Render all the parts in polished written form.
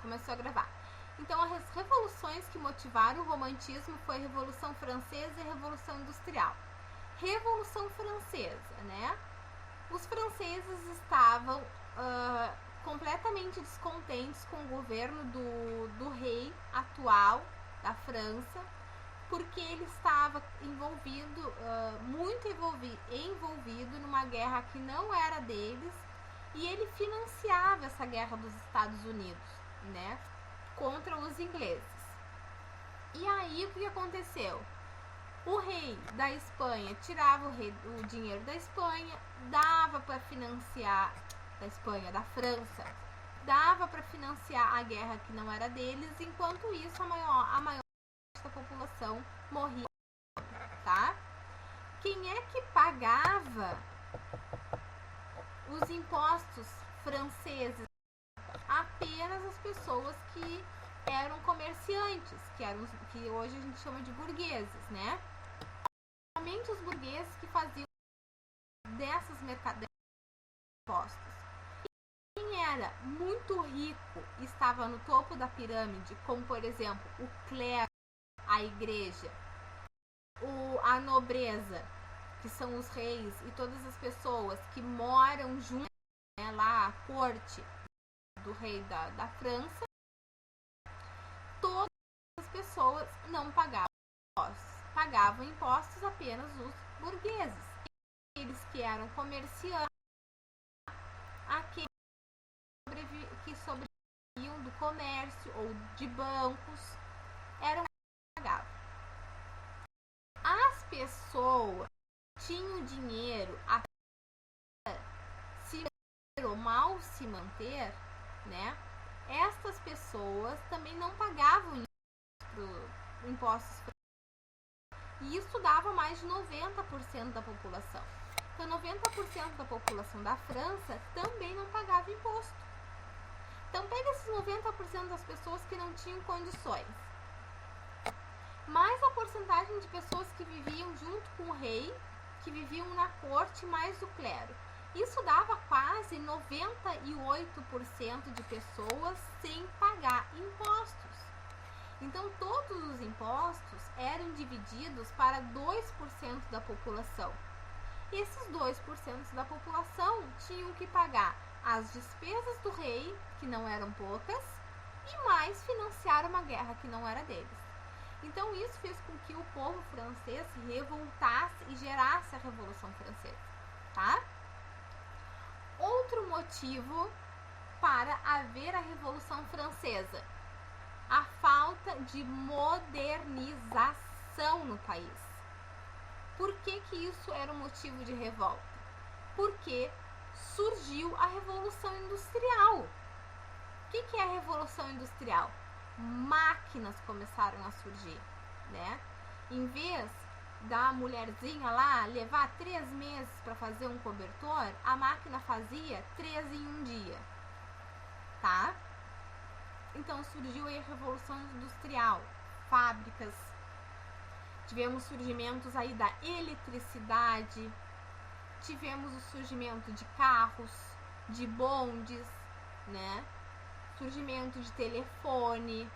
começou a gravar. Então, as revoluções que motivaram o romantismo foi a Revolução Francesa e a Revolução Industrial. Revolução Francesa, né? Os franceses estavam completamente descontentes com o governo do rei atual da França, porque ele estava muito envolvido numa guerra que não era deles, e ele financiava essa guerra dos Estados Unidos, né, contra os ingleses. E aí o que aconteceu? O rei da Espanha tirava o dinheiro da Espanha, dava para financiar da França, dava para financiar a guerra que não era deles, enquanto isso a maior parte da população morria, tá? Quem é que pagava os impostos franceses? Apenas as pessoas que eram comerciantes, que hoje a gente chama de burgueses, né? Somente os burgueses que faziam dessas mercadorias impostos. Quem era muito rico estava no topo da pirâmide, como por exemplo o clero, a igreja, a nobreza, que são os reis e todas as pessoas que moram junto, né, lá à corte do rei da França. Todas as pessoas não pagavam impostos. Pagavam impostos apenas os burgueses. Aqueles que eram comerciantes, aqueles que sobreviviam do comércio ou de bancos, eram pagados. As pessoas tinham dinheiro a se manter ou mal se manter, né? Estas pessoas também não pagavam impostos, e isso dava mais de 90% da população. Então 90% da população da França também não pagava imposto. Então pega esses 90% das pessoas que não tinham condições, mais a porcentagem de pessoas que viviam junto com o rei, que viviam na corte, mais o clero. Isso dava quase 98% de pessoas sem pagar impostos. Então, todos os impostos eram divididos para 2% da população. Esses 2% da população tinham que pagar as despesas do rei, que não eram poucas, e mais financiar uma guerra que não era deles. Então, isso fez com que o povo francês se revoltasse e gerasse a Revolução Francesa, tá? Outro motivo para haver a Revolução Francesa: a falta de modernização no país. Por que isso era um motivo de revolta? Porque surgiu a Revolução Industrial. O que é a Revolução Industrial? Máquinas começaram a surgir, né? Em vez da mulherzinha lá levar 3 meses para fazer um cobertor, a máquina fazia 3 em um dia, tá? Então surgiu aí a Revolução Industrial, fábricas, tivemos surgimentos aí da eletricidade, tivemos o surgimento de carros, de bondes, né? Surgimento de telefone,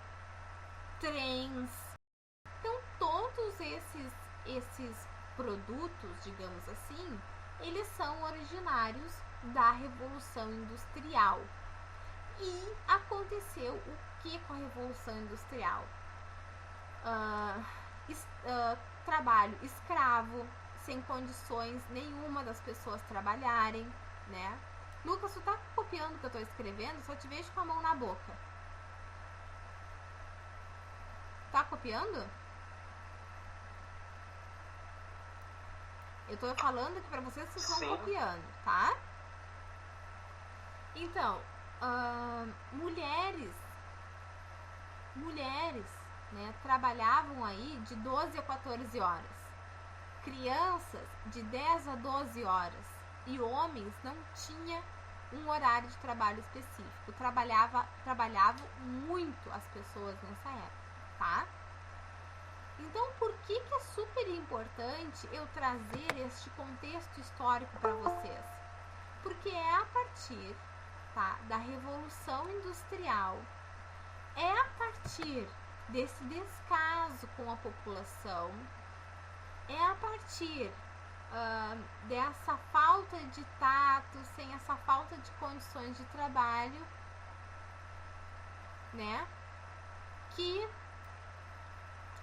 trens. Então todos esses produtos, digamos assim, eles são originários da Revolução Industrial. E aconteceu o que com a Revolução Industrial? Trabalho escravo, sem condições nenhuma das pessoas trabalharem, né? Lucas, tu tá copiando o que eu tô escrevendo? Só te vejo com a mão na boca. Tá copiando? Eu tô falando aqui pra vocês que estão copiando, tá? Então, mulheres, né, trabalhavam aí de 12 a 14 horas. Crianças de 10 a 12 horas. E homens não tinham um horário de trabalho específico. Trabalhavam muito as pessoas nessa época, tá? Então, por que é super importante eu trazer este contexto histórico para vocês? Porque é a partir, tá, da Revolução Industrial é a partir desse descaso com a população, é a partir dessa falta de tato, sem essa falta de condições de trabalho, né, que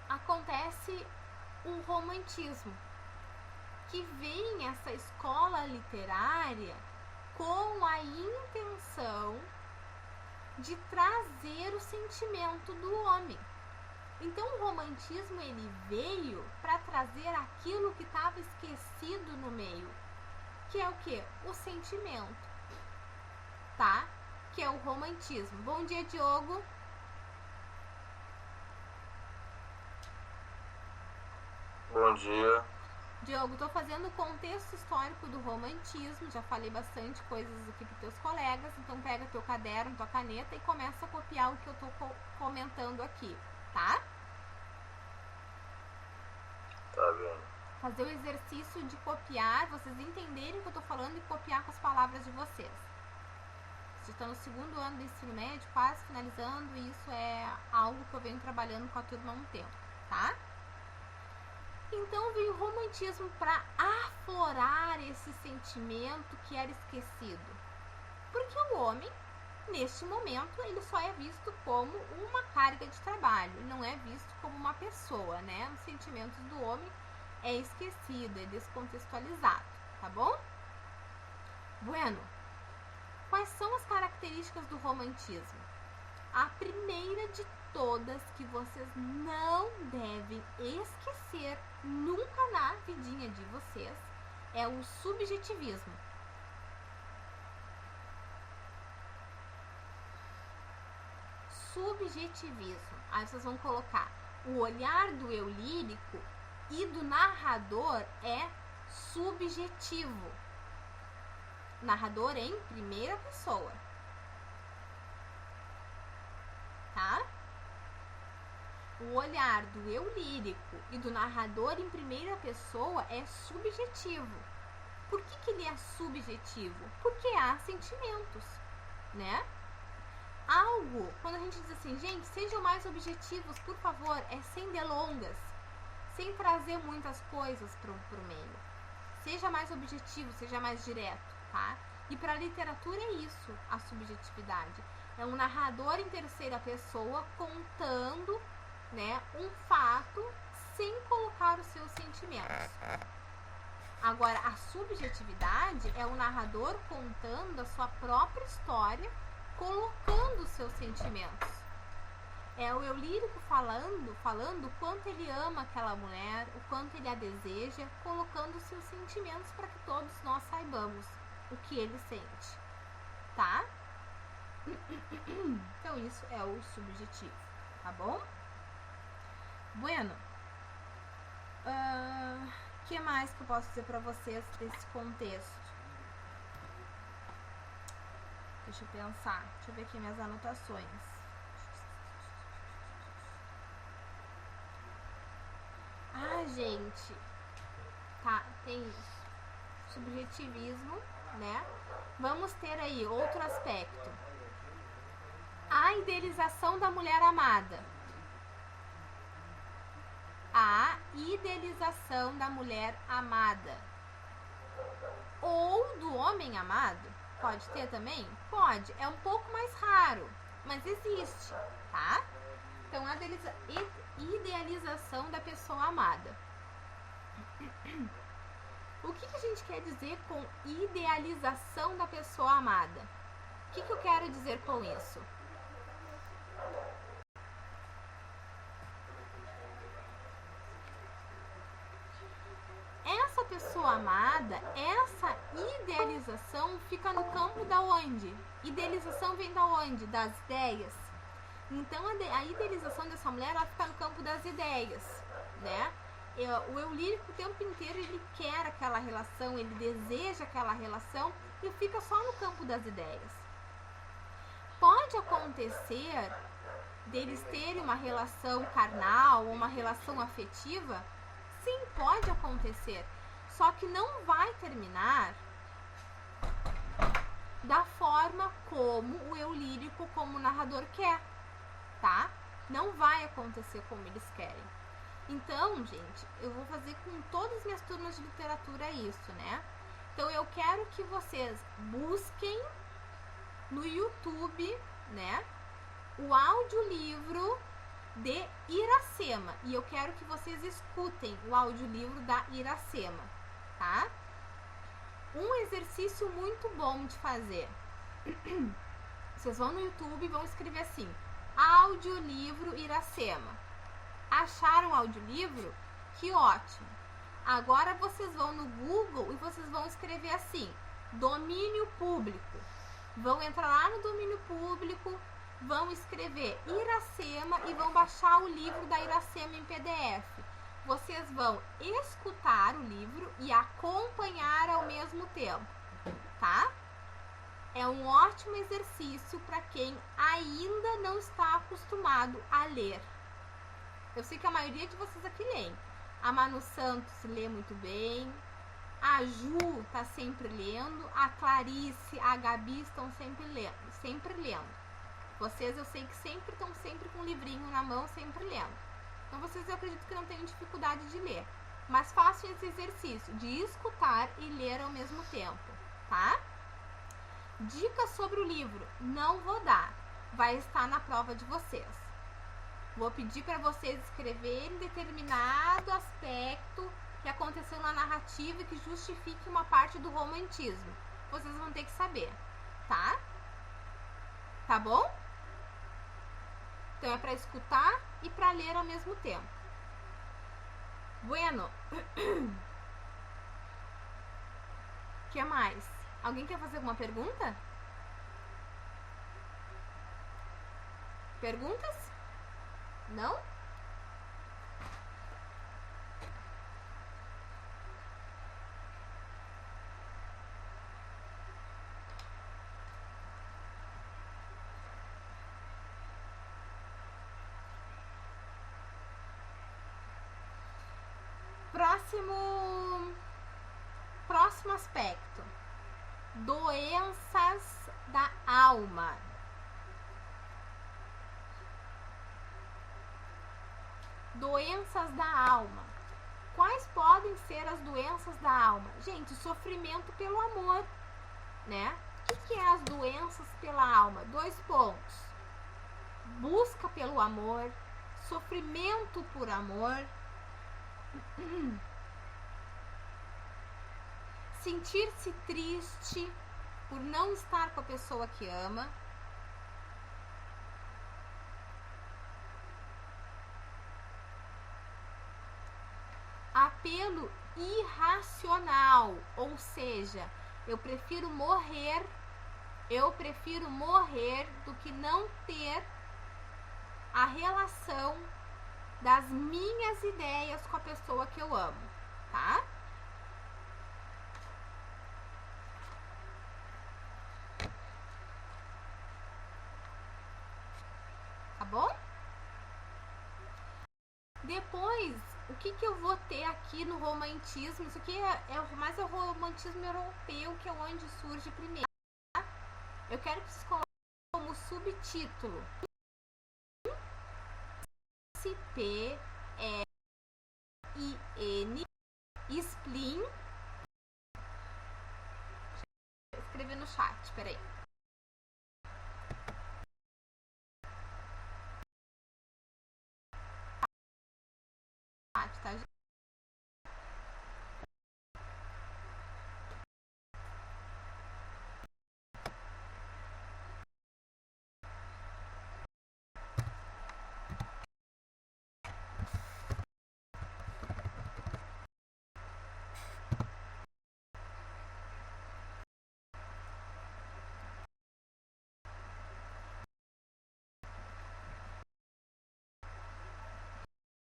acontece o romantismo, que vem essa escola literária com a intenção de trazer o sentimento do homem. Então o romantismo ele veio para trazer aquilo que estava esquecido no meio, que é o quê? O sentimento, tá? Que é o romantismo. Bom dia, Diogo. Bom dia. Diogo, tô fazendo o contexto histórico do romantismo, já falei bastante coisas aqui para teus colegas, então pega teu caderno, tua caneta e começa a copiar o que eu tô comentando aqui, tá? Tá bem. Fazer o exercício de copiar, vocês entenderem o que eu tô falando e copiar com as palavras de vocês. Vocês estão no 2º ano do ensino médio, quase finalizando, e isso é algo que eu venho trabalhando com a turma há um tempo, tá? Então veio o romantismo para aflorar esse sentimento que era esquecido. Porque o homem, neste momento, ele só é visto como uma carga de trabalho, não é visto como uma pessoa, né? Os sentimentos do homem é esquecido, é descontextualizado, tá bom? Bueno, quais são as características do romantismo? A primeira de todas que vocês não devem esquecer nunca na vidinha de vocês é o subjetivismo. Subjetivismo. Aí vocês vão colocar o olhar do eu lírico e do narrador é subjetivo. Narrador em primeira pessoa. Tá? O olhar do eu lírico e do narrador em primeira pessoa é subjetivo. Por que ele é subjetivo? Porque há sentimentos, né? Algo, quando a gente diz assim, gente, sejam mais objetivos, por favor, é sem delongas, sem trazer muitas coisas pro meio. Seja mais objetivo, seja mais direto, tá? E para a literatura é isso, a subjetividade. É um narrador em terceira pessoa contando, né, um fato sem colocar os seus sentimentos. Agora, a subjetividade é o narrador contando a sua própria história, colocando os seus sentimentos. É o eu lírico falando o quanto ele ama aquela mulher, o quanto ele a deseja, colocando os seus sentimentos para que todos nós saibamos o que ele sente, tá? Então isso é o subjetivo, tá bom? Bueno, que mais que eu posso dizer para vocês desse contexto? Deixa eu pensar, deixa eu ver aqui minhas anotações. Ah, gente, tá, tem subjetivismo, né? Vamos ter aí outro aspecto. A idealização da mulher amada. A idealização da mulher amada. Ou do homem amado. Pode ter também? Pode. É um pouco mais raro, mas existe, tá? Então, a idealização da pessoa amada. O que a gente quer dizer com idealização da pessoa amada? O que eu quero dizer com isso? Essa pessoa amada, essa idealização fica no campo da onde? Idealização vem da onde? Das ideias. Então a idealização dessa mulher ela fica no campo das ideias, né? O eu lírico o tempo inteiro ele quer aquela relação, ele deseja aquela relação e fica só no campo das ideias. Pode acontecer deles terem uma relação carnal ou uma relação afetiva? Sim, pode acontecer. Só que não vai terminar da forma como o eu lírico, como o narrador quer. tá? Não vai acontecer como eles querem. Então, gente, eu vou fazer com todas as minhas turmas de literatura isso, né? Então, eu quero que vocês busquem no YouTube, né, o audiolivro de Iracema. E eu quero que vocês escutem o audiolivro da Iracema, tá? Um exercício muito bom de fazer. Vocês vão no YouTube e vão escrever assim: audiolivro Iracema. Acharam o audiolivro? Que ótimo! Agora vocês vão no Google e vocês vão escrever assim: domínio público. Vão entrar lá no domínio público, vão escrever Iracema e vão baixar o livro da Iracema em PDF. Vocês vão escutar o livro e acompanhar ao mesmo tempo, tá? É um ótimo exercício para quem ainda não está acostumado a ler. Eu sei que a maioria de vocês aqui leem. A Manu Santos lê muito bem. A Ju tá sempre lendo. A Clarice, a Gabi estão sempre lendo. Vocês eu sei que sempre estão com um livrinho na mão, sempre lendo. Então vocês eu acredito que não tenham dificuldade de ler. Mas façam esse exercício de escutar e ler ao mesmo tempo, tá? Dicas sobre o livro não vou dar. Vai estar na prova de vocês. Vou pedir para vocês escreverem determinado aspecto que aconteceu na narrativa e que justifique uma parte do romantismo. Vocês vão ter que saber, tá? Tá bom? Então é para escutar e para ler ao mesmo tempo. Bueno. O que mais? Alguém quer fazer alguma pergunta? Perguntas? Não? Próximo aspecto. Doenças da alma. Doenças da alma. Quais podem ser as doenças da alma? Gente, sofrimento pelo amor, né? O que é as doenças pela alma? 2 pontos. Busca pelo amor, sofrimento por amor, sentir-se triste por não estar com a pessoa que ama, apelo irracional, ou seja, eu prefiro morrer do que não ter a relação das minhas ideias com a pessoa que eu amo, tá? Tá bom? Depois, o que eu vou ter aqui no romantismo? Isso aqui é mais o romantismo europeu, que é onde surge primeiro. Tá? Eu quero que vocês coloquem como subtítulo S-P-E-I-N spleen. Deixa eu escrever no chat, peraí. Tá, gente?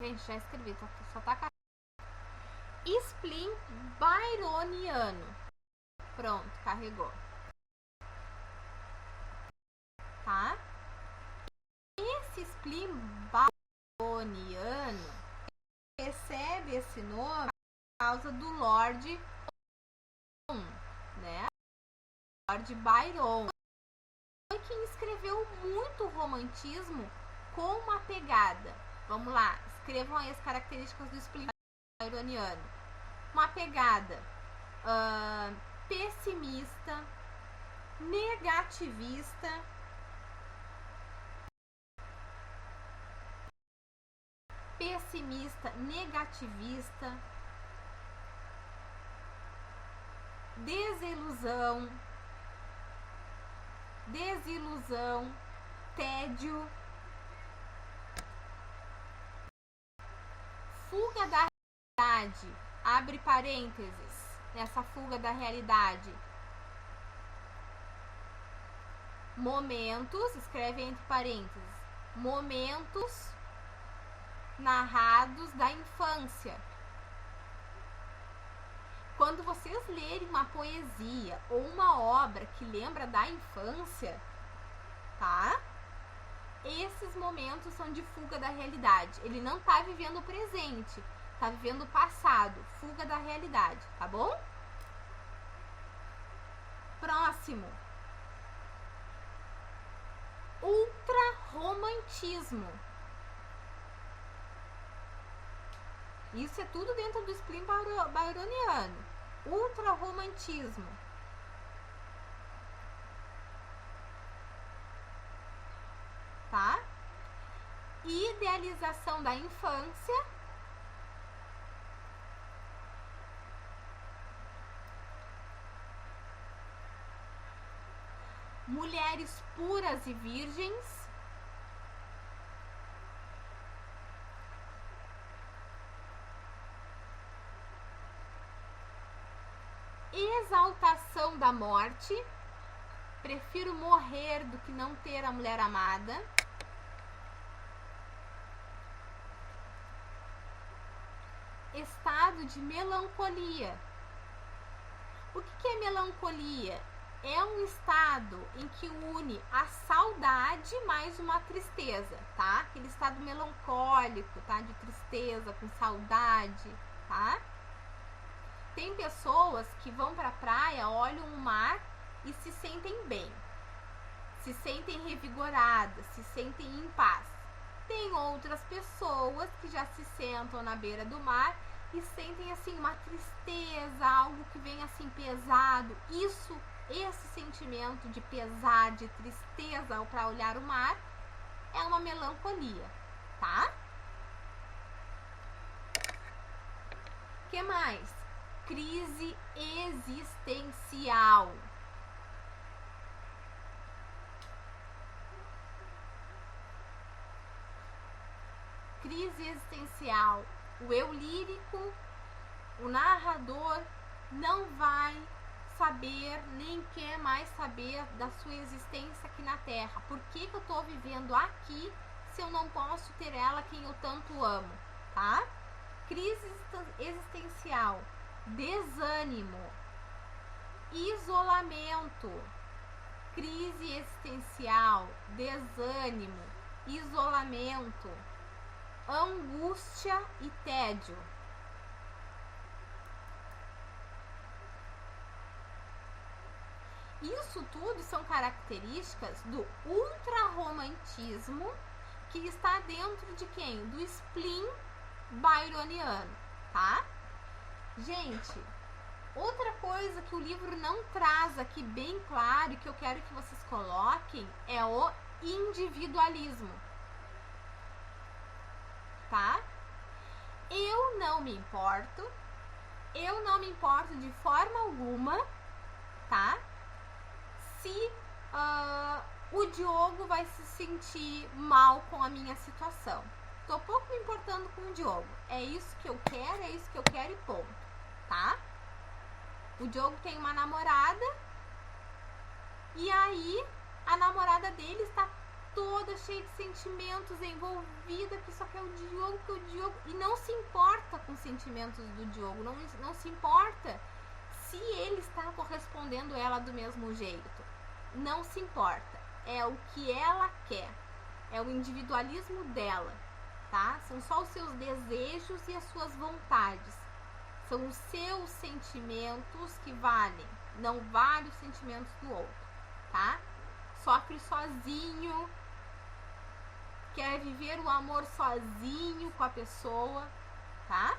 Gente, já escrevi, só tá. Spleen byroniano. Pronto, carregou. Tá? Esse spleen byroniano recebe esse nome por causa do Lord Byron, né? Lord Byron foi quem escreveu muito romantismo com uma pegada. Vamos lá, escrevam aí as características do spleen byroniano. Uma pegada pessimista, negativista, desilusão, tédio, fuga da realidade, abre parênteses, nessa fuga da realidade, momentos, escreve entre parênteses, momentos narrados da infância. Quando vocês lerem uma poesia ou uma obra que lembra da infância, tá? Esses momentos são de fuga da realidade. Ele não tá vivendo o presente, tá vivendo o passado. Fuga da realidade, tá bom? Próximo. Ultrarromantismo. Isso é tudo dentro do spleen byroniano. Ultrarromantismo. Tá? Idealização da infância. Mulheres puras e virgens. Exaltação da morte. Prefiro morrer do que não ter a mulher amada. Estado de melancolia. O que é melancolia? É um estado em que une a saudade mais uma tristeza, tá? Aquele estado melancólico, tá? De tristeza, com saudade, tá? Tem pessoas que vão pra praia, olham o mar e se sentem bem, se sentem revigoradas, se sentem em paz. Tem outras pessoas que já se sentam na beira do mar e sentem assim uma tristeza, algo que vem assim pesado. Esse sentimento de pesar, de tristeza para olhar o mar é uma melancolia, tá? O que mais? Crise existencial. Crise existencial. O eu lírico, o narrador, não vai saber, nem quer mais saber da sua existência aqui na Terra. Por que eu tô vivendo aqui se eu não posso ter ela quem eu tanto amo, tá? Crise existencial, desânimo, isolamento. Crise existencial, desânimo, isolamento, angústia e tédio. Isso tudo são características do ultrarromantismo que está dentro de quem? Do spleen byroniano, tá? Gente, outra coisa que o livro não traz aqui bem claro e que eu quero que vocês coloquem é o individualismo, tá? Eu não me importo de forma alguma, tá? Se o Diogo vai se sentir mal com a minha situação. Tô pouco me importando com o Diogo. É isso que eu quero e ponto, tá? O Diogo tem uma namorada e aí a namorada dele está toda cheia de sentimentos, envolvida, que só quer o Diogo, e não se importa com os sentimentos do Diogo, não se importa se ele está correspondendo a ela do mesmo jeito. Não se importa. É o que ela quer. É o individualismo dela, tá? São só os seus desejos e as suas vontades. São os seus sentimentos que valem. Não vale os sentimentos do outro, tá? Sofre sozinho. quer viver o amor sozinho com a pessoa, tá?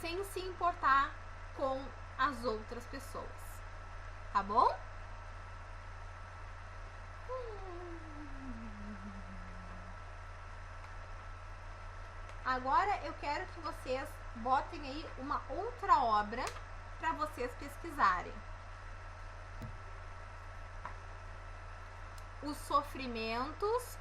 Sem se importar com as outras pessoas, tá bom? Agora eu quero que vocês botem aí uma outra obra para vocês pesquisarem. Os sofrimentos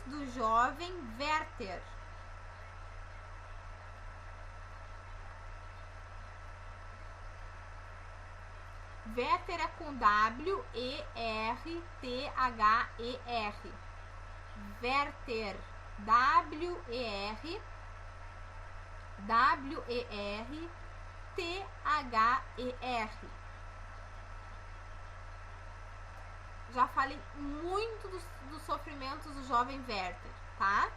do jovem Werther. Werther é com W-E-R-T-H-E-R. Werther. W-E-R-T-H-E-R. Já falei muito dos sofrimentos do jovem Werther, tá?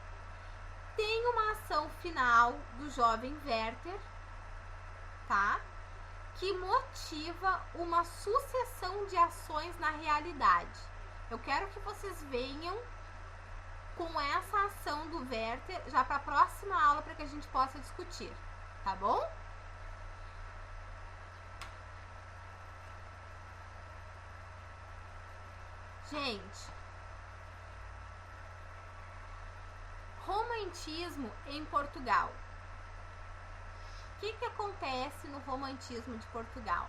Tem uma ação final do jovem Werther, tá? Que motiva uma sucessão de ações na realidade. Eu quero que vocês venham com essa ação do Werther já para a próxima aula para que a gente possa discutir, tá bom? Gente, romantismo em Portugal. O que acontece no romantismo de Portugal?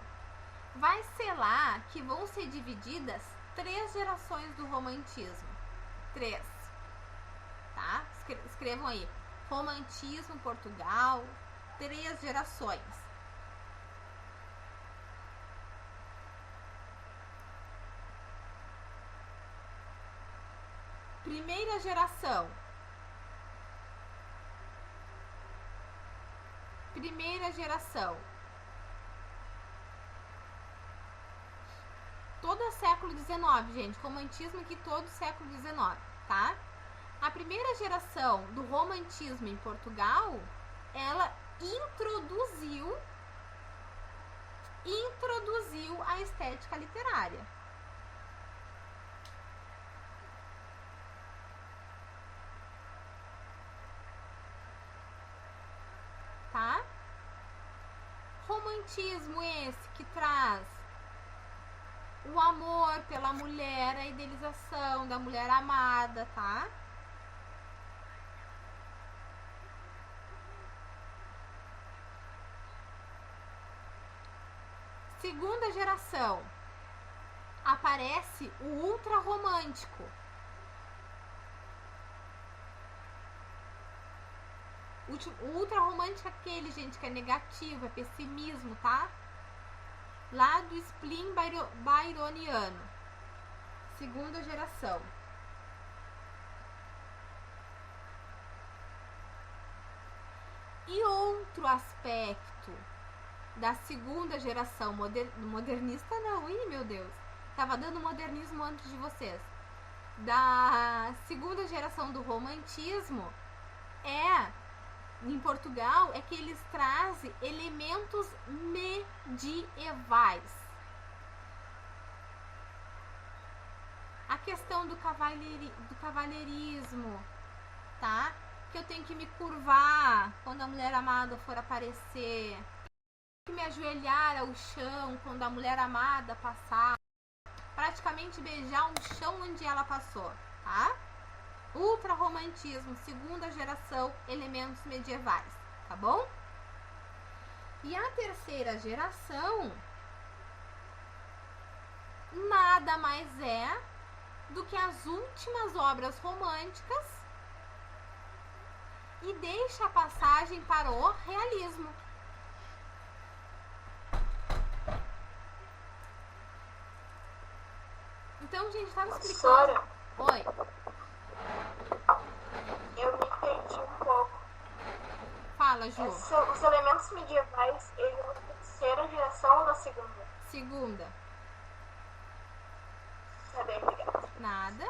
Vai ser lá que vão ser divididas 3 gerações do romantismo. 3. Tá? Escrevam aí. Romantismo Portugal, 3 gerações. Primeira geração. Todo século XIX, gente. Romantismo aqui todo século XIX, tá? A primeira geração do romantismo em Portugal, ela introduziu a estética literária. Tá? Romantismo esse que traz o amor pela mulher, a idealização da mulher amada, tá? Segunda geração, aparece o ultra romântico. O ultra romântico é aquele, gente, que é negativo, é pessimismo, tá? Lá do spleen byroniano. Segunda geração. E outro aspecto da segunda geração, modernista não, ih meu Deus, tava dando modernismo antes de vocês. Da segunda geração do romantismo em Portugal, é que eles trazem elementos medievais. A questão do cavalheirismo, tá? Que eu tenho que me curvar quando a mulher amada for aparecer, que me ajoelhar ao chão quando a mulher amada passar, praticamente beijar um chão onde ela passou, tá? Ultra-romantismo, segunda geração, elementos medievais, tá bom? E a terceira geração nada mais é do que as últimas obras românticas e deixa a passagem para o realismo. Então, gente, estava explicando. Sora, Oi. eu me perdi um pouco. Fala, Ju. Os elementos medievais, eles são da terceira geração ou da segunda? Segunda. Tá bem, obrigada. Nada.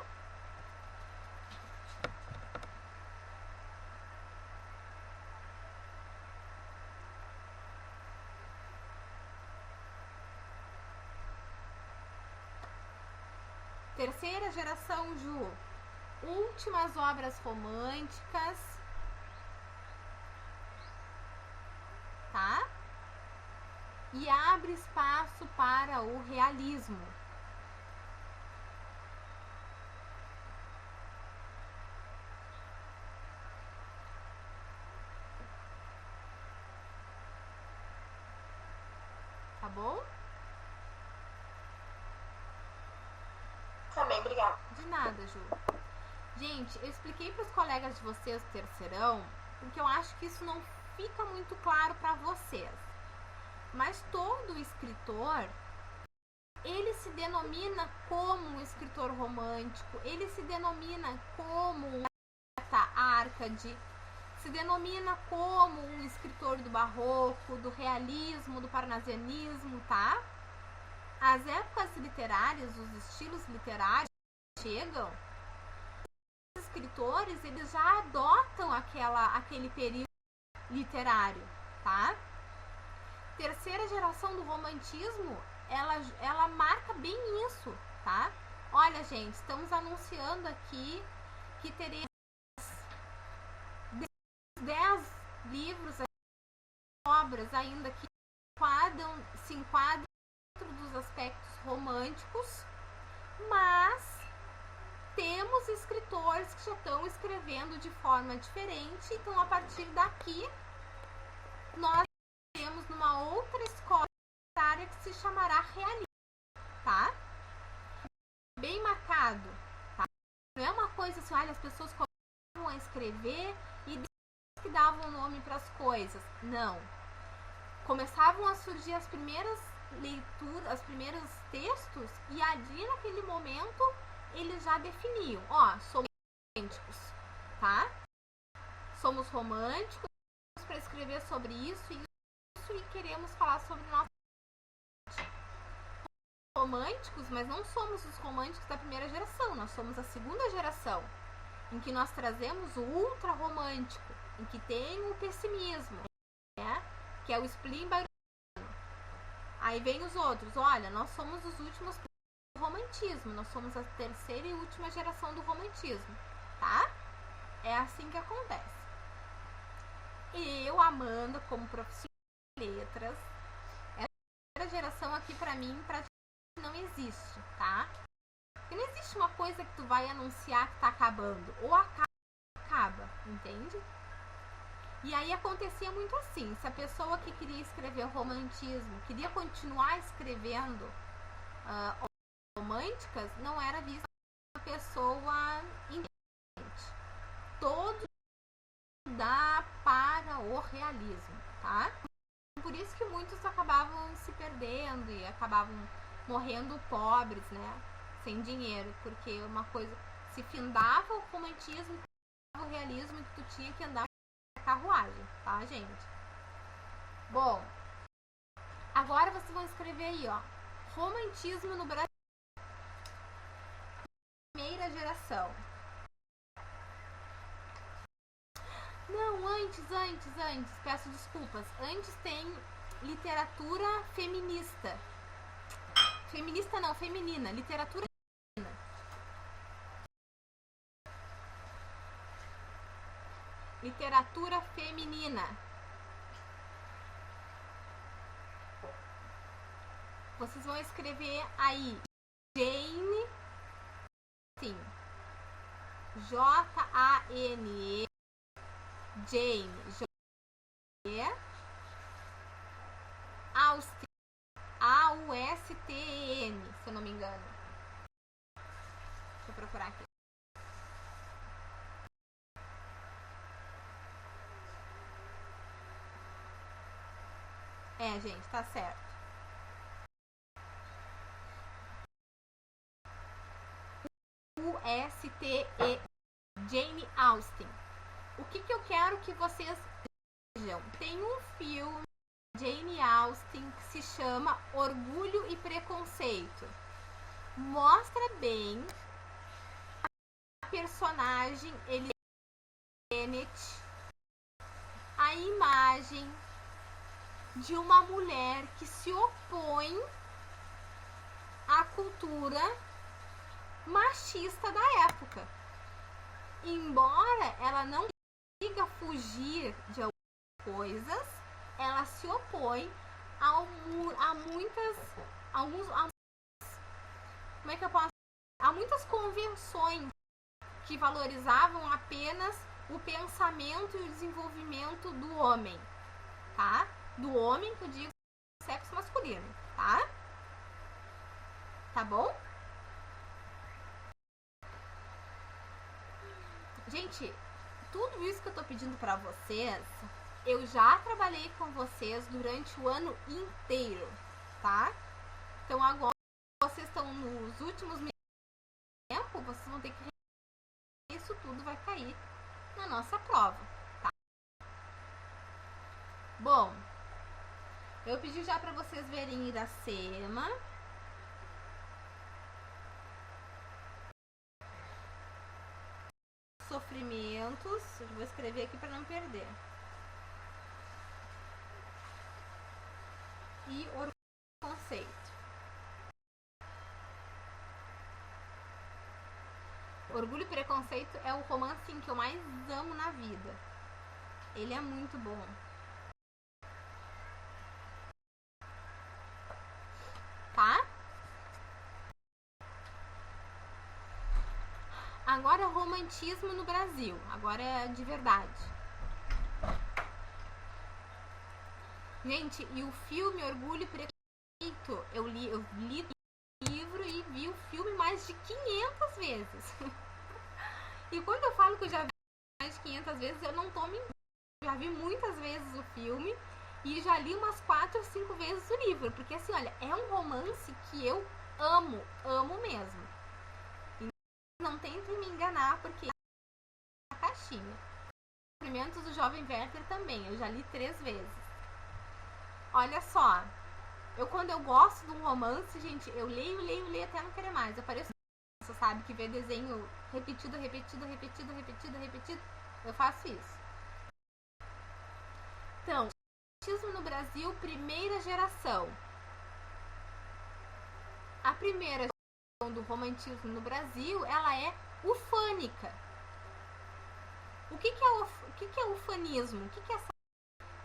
Terceira geração, Ju. Últimas obras românticas, tá? E abre espaço para o realismo. Tá bom? Também, obrigada. De nada, Ju. Gente, eu expliquei para os colegas de vocês do terceirão, porque eu acho que isso não fica muito claro para vocês. Mas todo escritor, ele se denomina como um escritor romântico, ele se denomina como um poeta Árcade, se denomina como um escritor do barroco, do realismo, do parnasianismo, tá? As épocas literárias, os estilos literários chegam, os escritores, eles já adotam aquele período literário, tá? Terceira geração do romantismo, ela marca bem isso, tá? Olha, gente, estamos anunciando aqui que teremos 10 livros, obras ainda que se enquadram dentro dos aspectos românticos, mas temos escritores que já estão escrevendo de forma diferente, então a partir daqui nós temos numa outra escola literária que se chamará realismo, tá? Bem marcado, tá? Não é uma coisa assim, olha, as pessoas começavam a escrever e que davam nome para as coisas. Não. Começavam a surgir as primeiras leituras, os primeiros textos, e ali naquele momento eles já definiam, ó, somos românticos, tá? Somos românticos para escrever sobre isso e queremos falar sobre nós românticos, mas não somos os românticos da primeira geração, nós somos a segunda geração, em que nós trazemos o ultra romântico, em que tem o pessimismo, né? Que é o spleen byronino. Aí vem os outros, olha, nós somos os últimos do romantismo, nós somos a terceira e última geração do romantismo, tá? É assim que acontece. E eu, Amanda, como profissional de letras, essa geração aqui pra mim praticamente não existe, tá? Porque não existe uma coisa que tu vai anunciar que tá acabando, ou acaba, entende? E aí acontecia muito assim, se a pessoa que queria escrever romantismo queria continuar escrevendo românticas, não era vista uma pessoa inteligente. Todo dá para o realismo, tá? Por isso que muitos acabavam se perdendo e acabavam morrendo pobres, né? Sem dinheiro, porque uma coisa se findava o romantismo, o realismo, que tu tinha que andar carruagem, tá, gente? Bom, agora vocês vão escrever aí, ó, romantismo no Brasil, primeira geração. Não, antes, peço desculpas. Antes tem literatura feminista. Feminista não, feminina, literatura feminina. Literatura feminina. Vocês vão escrever aí Jane, sim, Jane, Jane, Austen, Austen, se eu não me engano. Deixa eu procurar aqui. É, gente, tá certo. U-S-T-E, Jane Austen. O que eu quero que vocês vejam? Tem um filme Jane Austen que se chama Orgulho e Preconceito. Mostra bem a personagem Elizabeth, a imagem de uma mulher que se opõe à cultura machista da época. Embora ela não consiga fugir de algumas coisas, ela se opõe a muitas como é que eu posso há muitas convenções que valorizavam apenas o pensamento e o desenvolvimento do homem, tá? Do homem, que eu digo sexo masculino, tá? Tá bom? Gente, tudo isso que eu tô pedindo pra vocês, eu já trabalhei com vocês durante o ano inteiro, tá? Então agora vocês estão nos últimos tempos, vocês vão ter que isso tudo vai cair na nossa prova, tá? Bom, eu pedi já pra vocês verem Iracema. Sofrimentos, eu vou escrever aqui para não perder. E Orgulho e Preconceito. Orgulho e Preconceito é o romance que eu mais amo na vida. Ele é muito bom. Tá? Agora, romantismo no Brasil. Agora é de verdade. Gente, e o filme Orgulho e Preconceito, eu li o livro e vi o filme mais de 500 vezes. E quando eu falo que eu já vi mais de 500 vezes, eu não tô mentindo. Já vi muitas vezes o filme e já li umas 4 ou 5 vezes o livro. Porque assim, olha, é um romance que eu amo mesmo. Não tentem me enganar, porque é a caixinha. Cumprimentos do Jovem Werther também, eu já li 3 vezes. Olha só, quando eu gosto de um romance, gente, eu leio até não querer mais. Eu pareço, você sabe, que vê desenho repetido. Eu faço isso. Então, romantismo no Brasil, primeira geração. A primeira geração do romantismo no Brasil, ela é ufânica. O que é ufanismo? O que é essa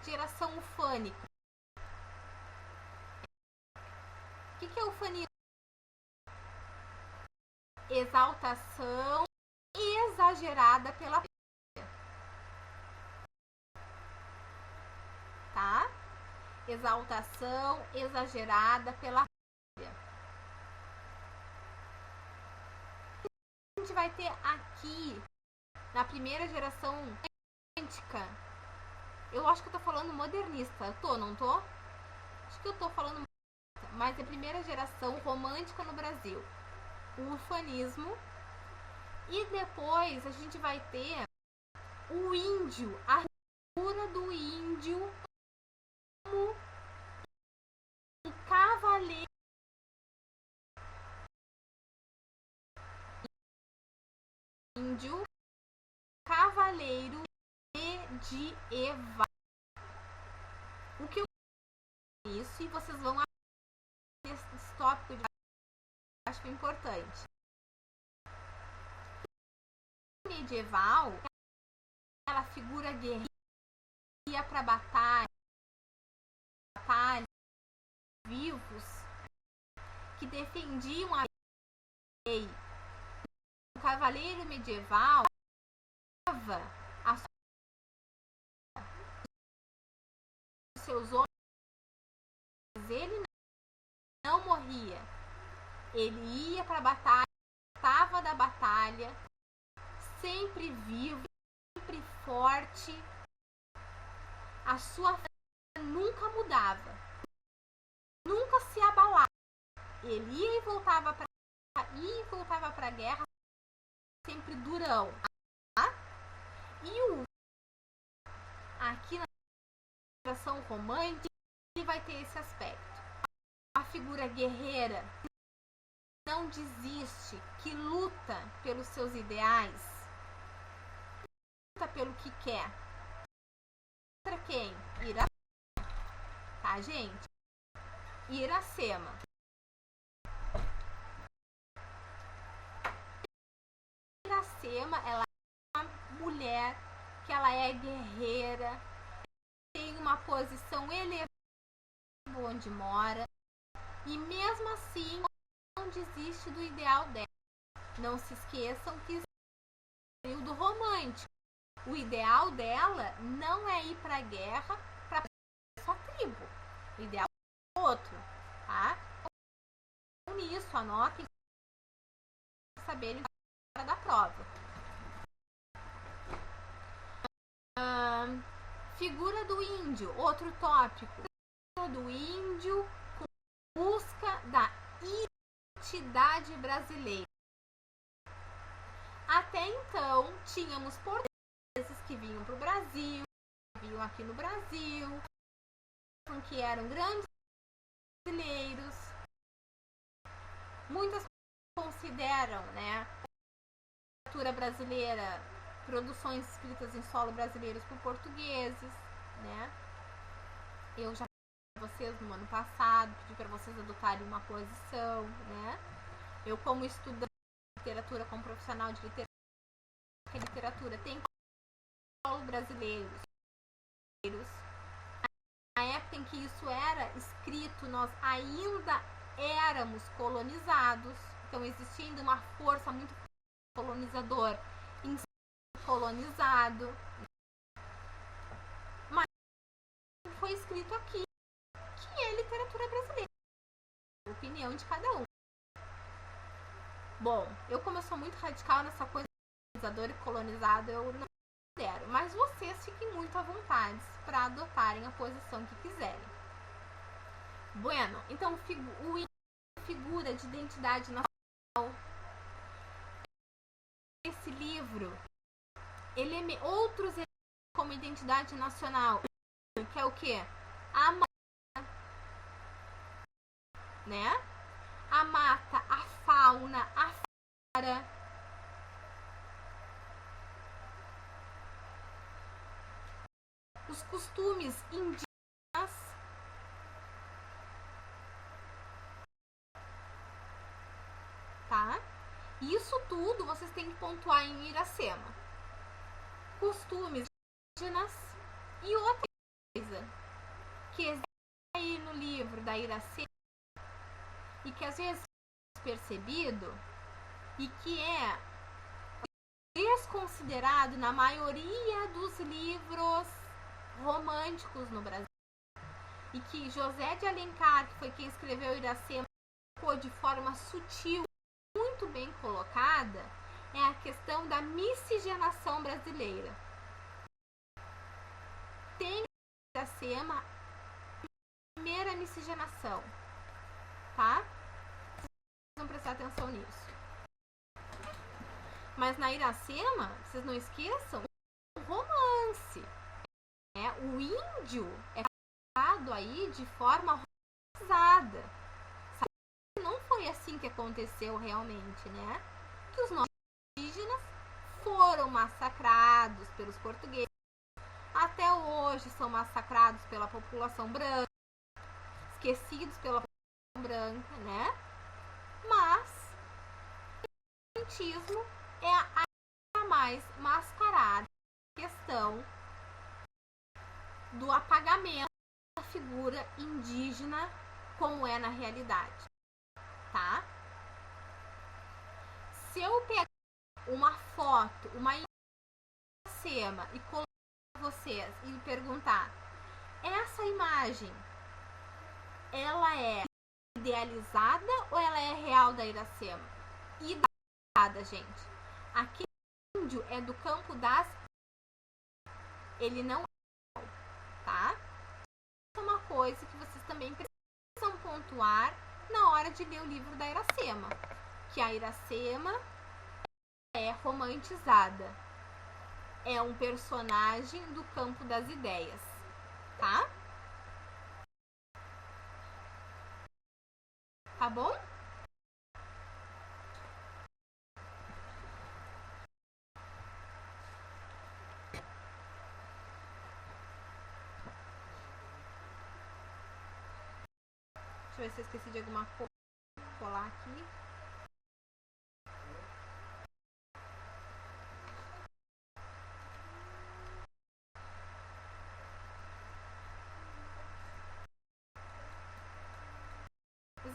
geração ufânica? O que é ufanismo? Exaltação exagerada pela tá? Exaltação exagerada pela a gente vai ter aqui na primeira geração romântica. Eu acho que eu tô falando modernista. Não tô? Acho que eu tô falando, mas é a primeira geração romântica no Brasil. O ufanismo. E depois a gente vai ter o índio, a figura do índio como um cavaleiro. Índio, cavaleiro medieval. O que eu isso e vocês vão esse tópico de acho que é importante. Medieval, aquela figura guerreira ia para batalha, vivos que defendiam a lei. O cavaleiro medieval seus homens, ele não morria. Ele ia para a batalha, estava da batalha, sempre vivo, sempre forte. A sua fé nunca mudava, nunca se abalava. Ele ia e voltava para a guerra, sempre durão. Tá? E aqui na geração romântica, ele vai ter esse aspecto. A figura guerreira não desiste, que luta pelos seus ideais, luta pelo que quer. Contra quem? Iracema. Tá, gente? Iracema. Iracema, ela é uma mulher que ela é guerreira, tem uma posição elevada onde mora, e mesmo assim não desiste do ideal dela. Não se esqueçam que isso é um período romântico. O ideal dela não é ir para a guerra para sua tribo. O ideal é outro, tá? Então, nisso, anotem para saberem da prova. Figura do índio, outro tópico. Figura do índio com busca da identidade brasileira. Até então, tínhamos portugueses que vinham para o Brasil, vinham aqui no Brasil, que eram grandes brasileiros. Muitas consideram, né, a literatura brasileira, produções escritas em solo brasileiros por portugueses, né? Eu já falei para vocês no ano passado, pedi para vocês adotarem uma posição, né? Eu, como estudante de literatura, como profissional de literatura, tem solo brasileiros. Na época em que isso era escrito, nós ainda éramos colonizados, então existia ainda uma força muito colonizadora em ser colonizado, mas foi escrito aqui que é literatura brasileira, opinião de cada um. Bom, como eu sou muito radical nessa coisa de colonizador e colonizado, eu não considero, mas vocês fiquem muito à vontade para adotarem a posição que quiserem. Bueno, então figura de identidade nacional. Esse livro, outros como identidade nacional, que é o que? A mata, né? A mata, a fauna, a flora. Os costumes indígenas. Tá? Isso tudo vocês têm que pontuar em Iracema. Costumes indígenas e outra coisa que existe aí no livro da Iracema e que às vezes é percebido e que é desconsiderado na maioria dos livros românticos no Brasil e que José de Alencar, que foi quem escreveu Iracema, ficou de forma sutil, muito bem colocada, é a questão da miscigenação brasileira. Tem Iracema a primeira miscigenação, tá? Vocês vão prestar atenção nisso. Mas na Iracema, vocês não esqueçam, um romance. O índio é tratado aí de forma romantizada. Não foi assim que aconteceu realmente, né? Que os nossos indígenas foram massacrados pelos portugueses. Até hoje são massacrados pela população branca, esquecidos pela população branca, né? Mas o romantismo é a mais mascarada questão do apagamento da figura indígena como é na realidade, tá? Se eu pegar uma foto, uma Iracema e colocar vocês e perguntar, essa imagem, ela é idealizada ou ela é real da Iracema? Idealizada, gente. Aquele índio é do campo das... Ele não é real, tá? Isso é uma coisa que vocês também precisam pontuar na hora de ler o livro da Iracema. Que a Iracema é romantizada. É um personagem do campo das ideias, tá? Tá bom? Deixa eu ver se eu esqueci de alguma coisa. Vou colar aqui.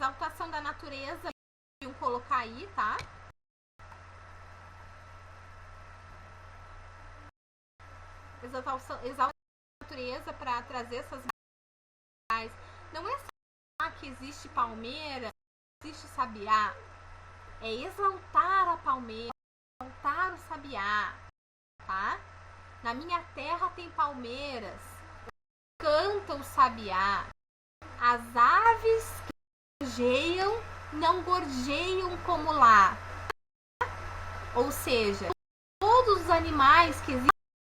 exaltação da natureza, vou colocar aí, tá? Exaltação da natureza para trazer essas mais. Não é só que existe palmeira, existe sabiá. É exaltar a palmeira, exaltar o sabiá, tá? Na minha terra tem palmeiras, canta o sabiá. As aves que gorjeiam não gorjeiam como lá. Ou seja, todos os animais que existem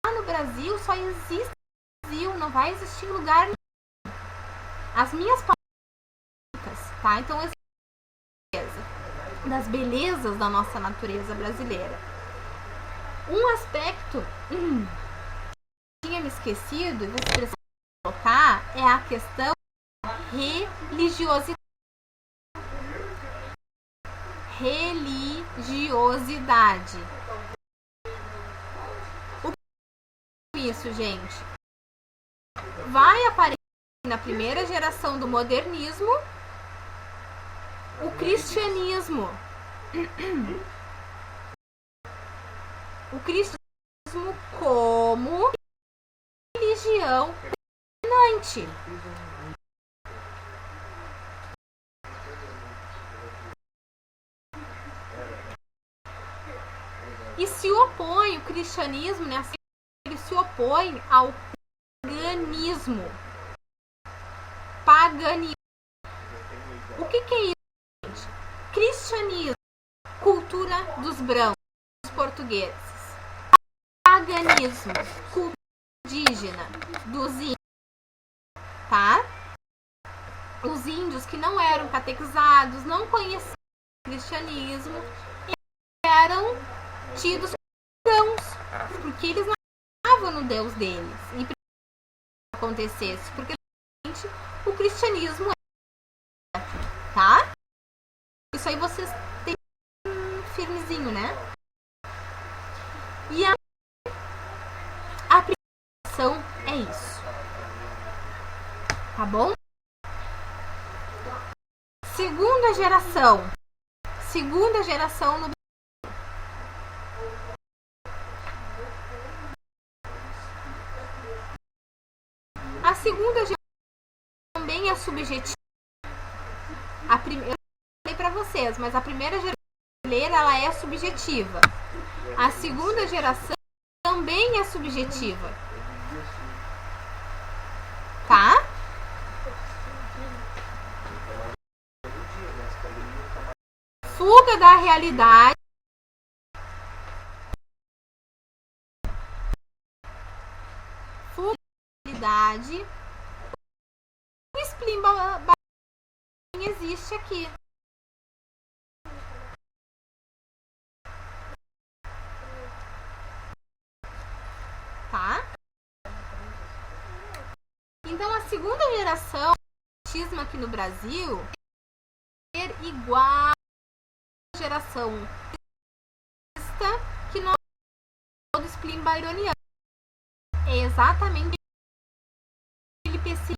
lá no Brasil só existem no Brasil, não vai existir em lugar nenhum. As minhas palmeiras, tá? Então, das belezas da nossa natureza brasileira. Um aspecto que tinha me esquecido, e você precisa colocar, é a questão religiosidade. O que é isso, gente? Vai aparecer na primeira geração do modernismo o cristianismo. O cristianismo como religião dominante. E se opõe o cristianismo, né? Ele se opõe ao paganismo. Paganismo. O que é isso, gente? Cristianismo, cultura dos brancos, dos portugueses. Paganismo, cultura indígena, dos índios, tá? Os índios que não eram catequizados, não conheciam o cristianismo, eram tidos como cristãos, porque eles não acreditavam no Deus deles. E para que acontecesse, porque o cristianismo é, tá? Isso aí vocês têm firmezinho, né? E a aplicação é isso. Tá bom? Segunda geração no A segunda geração também é subjetiva. A primeira, eu falei para vocês, mas a primeira geração brasileira, ela é subjetiva. A segunda geração também é subjetiva. Tá? Fuga da realidade. Fuga da realidade. O spleen existe aqui. Tá? Então a segunda geração do autismo aqui no Brasil é igual à geração que nós do spleen byroniano. É exatamente aquele pessimismo,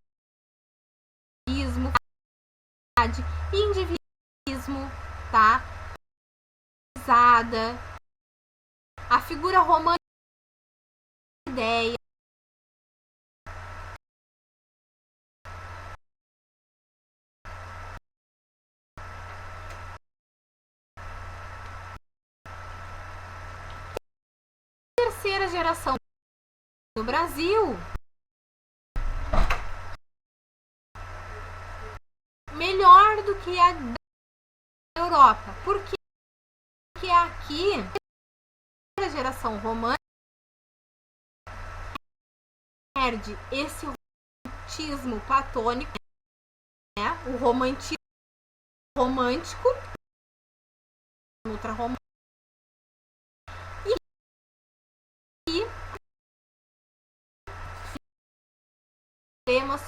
individualismo, tá? A figura romântica, ideia. Terceira geração no Brasil, melhor do que a da Europa. Por quê? Porque aqui a geração romântica perde esse romantismo platônico, né? O romantismo romântico, ultrarromântico, e problemas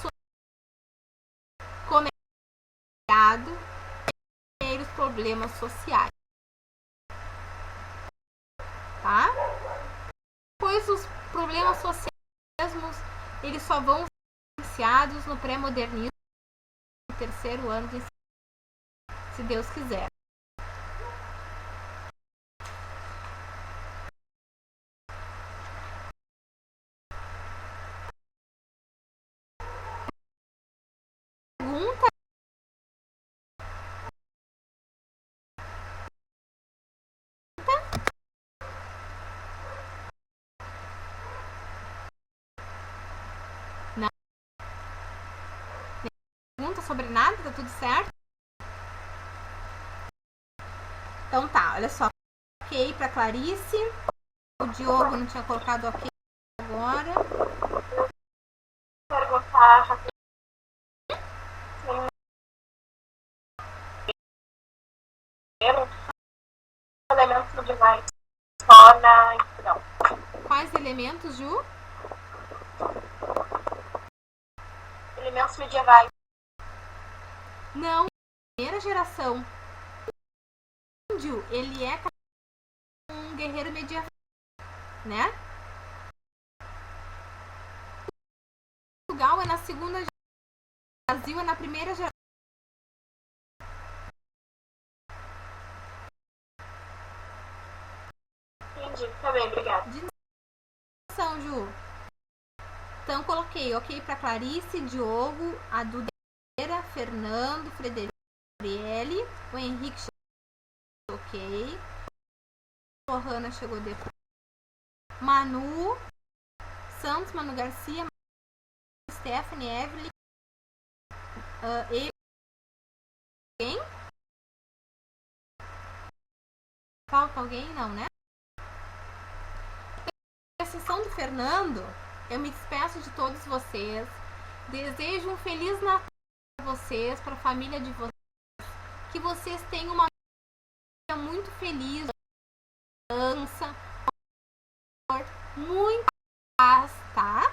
os problemas sociais, tá? Pois os problemas sociais eles só vão ser iniciados no pré-modernismo, no terceiro ano de ensino. se Deus quiser. Pergunta. Não. Pergunta sobre nada? Tá tudo certo? Então tá, olha só. Ok pra Clarice. O Diogo não tinha colocado ok agora. Perguntar rapidinho. Elementos medievais só na instrução. Quais elementos, Ju? Elementos medievais. Não. Primeira geração. O índio, ele é um guerreiro medieval, né? Portugal é na segunda geração. O Brasil é na primeira geração. Entendi, tá bem, obrigada. Ju. Então coloquei ok para Clarice, Diogo, a Dudeira, Fernando, Frederico, Gabriele, o Henrique chegou ok, a Lohana chegou depois, Manu, Santos, Manu Garcia, Stephanie, Evelyn, alguém? Falta alguém? Não, né? A sessão do Fernando, eu me despeço de todos vocês. Desejo um Feliz Natal para vocês, para a família de vocês. Que vocês tenham uma vida muito feliz, dança, muita paz, tá?